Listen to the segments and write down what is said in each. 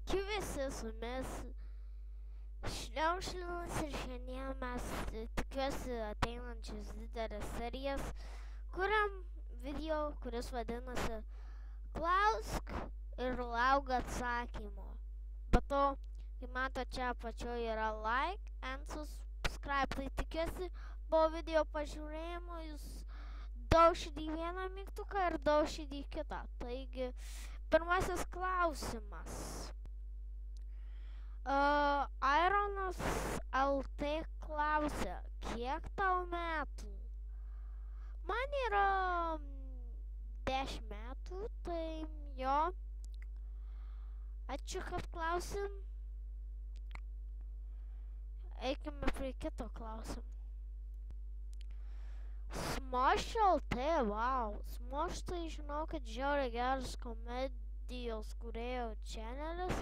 Sveiki visi su jumis Šliaušlinas ir šiandien mes tikiuosi ateinančias didelės serijas, kuriam video, kuris vadinasi Klausk ir lauk atsakymo. Be to, kaip matote, čia apačioje yra like and subscribe, tai tikiuosi po video pažiūrėjimo jūs daužyti vieną mygtuką ir daužyti kitą. Taigi, pirmasis klausimas. Ironas LT klausia, kiek tau metų? Man yra 10 metų, tai jo. Ačiū, kad klausim. Eikime prie kito klausim. Smosh LT, wow. Smosh tai žinau, kad žiauriai geras komedijos kūrėjo čenelis.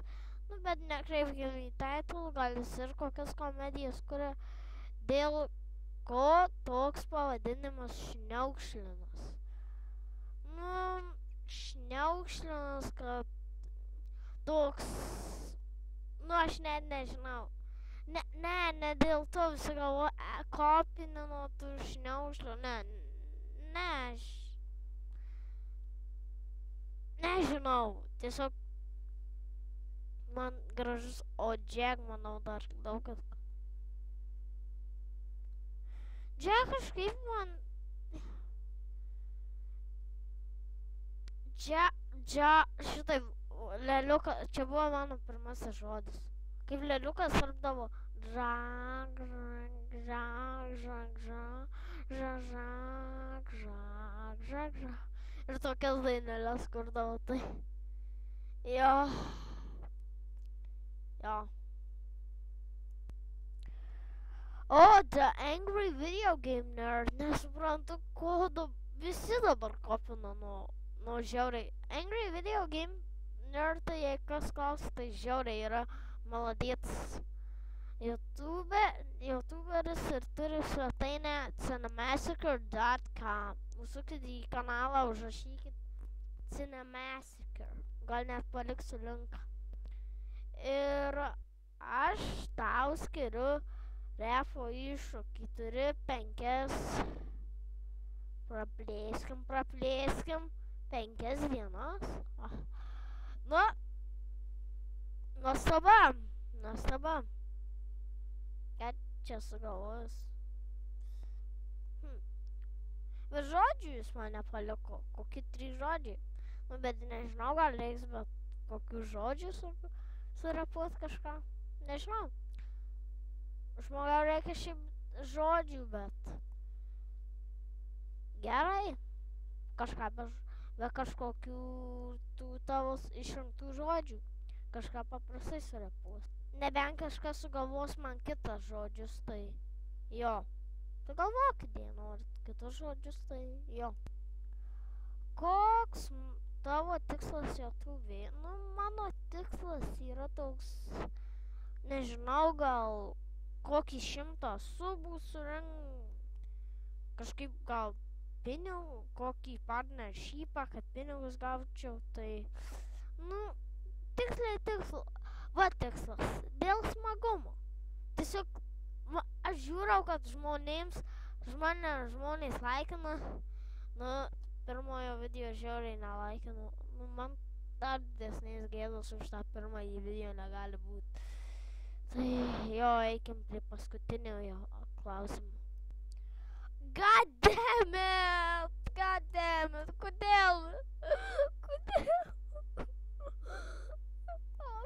Bet nekreipkime į titlą, gal jis ir kokias komedijas kuria, dėl ko toks pavadinimas Šniaukšlinas. Šniaukšlinas, kad toks, aš net nežinau. Ne dėl to visi galvoja, kopinė nuo tų šniaukšlių, aš nežinau, tiesiog man gražus, o Jack, manau, dar daug kad. Jack kažkaip man... Šitaip, leliukas, čia buvo mano pirmasis žodis. Kaip leliukas sarpdavo ir tokias dainelės kurdavo, tai... Jo. The Angry Video Game Nerd. Nesuprantu, ko visi dabar kopina nuo žiauriai. Angry Video Game Nerd, tai jei kas klausia, tai žiauriai yra maladėtis YouTuberis ir turi svetainę cinemassacre.com. Užsukit į kanalą, užrašykit Cinemassacre. Gal net paliksiu linką. Ir aš tau skiriu refo iššūkį. Turi 5. Praplėskim 5 dienas. Nuostaba. Ką čia sugalvojus? Bet žodžių jis man nepaliko. Kokie 3 žodžiai? Bet nežinau, gal reiks, bet kokių žodžių surepuot kažką. Nežinau. Žmogau reikia šiaip žodžių, bet... Gerai. Kažką be kažkokių tų tavo išrinktų žodžių. Kažką paprastai surepuot. Nebent kažkas sugalvos man kitas žodžius, tai jo. Tai galvokit, jei norit kitus žodžius, tai jo. Koks tavo tikslas YouTube'e? Mano tikslas yra toks, nežinau, gal kokį 100 subų surinkt, kažkaip gal pinigų, kokį partnershipą, kad pinigus gaučiau, tai, tikslas, dėl smagumo. Tiesiog, aš žiūrau, kad žmonės laikina, pirmojo video žiauriai nelaikinu. Man dar didesnės gėdos už tą pirmąjį video negali būti. Tai jo, eikim prie paskutinio klausimo. God damn it! Kodėl?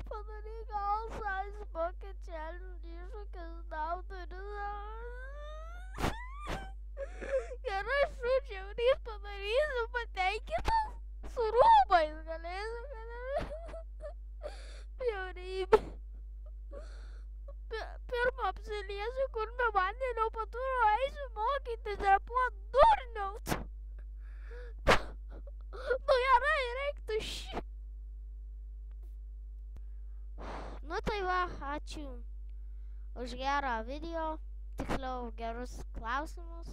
Padaryk all size bucket challenge iššūkis tau turi. Gerai, šiaurys padarysiu, patenkintas su rūbais galėsiu. Bjaurybė. Pirmą apsiliesiu, kur be vandenio patūro eisiu mokytis repuot durniaut. Gerai, reiktų šį. Tai va, ačiū už gerą video, tiksliau gerus klausimus.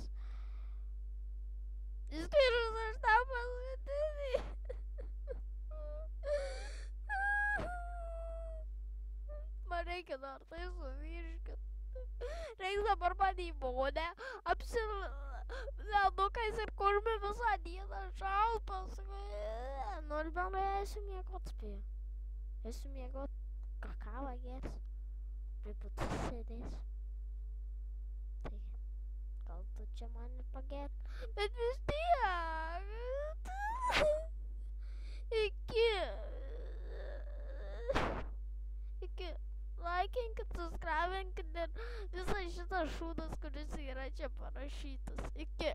Išskyrus aš tau paskutinį. reikia dar tai suvirškint. Reikia dabar man į vonę, apsilenukais ir kurmi visą dieną šaltas. Nors bendrai eisiu miegot spėju. Eisiu miegot, kakavą gers, prie putus sėdėsiu. Taigi, gal tu čia man ir pagerk, bet vis tiek. Iki laikinkit, subscribinkit ir visas šitas šūdas, kuris yra čia parašytas. Iki.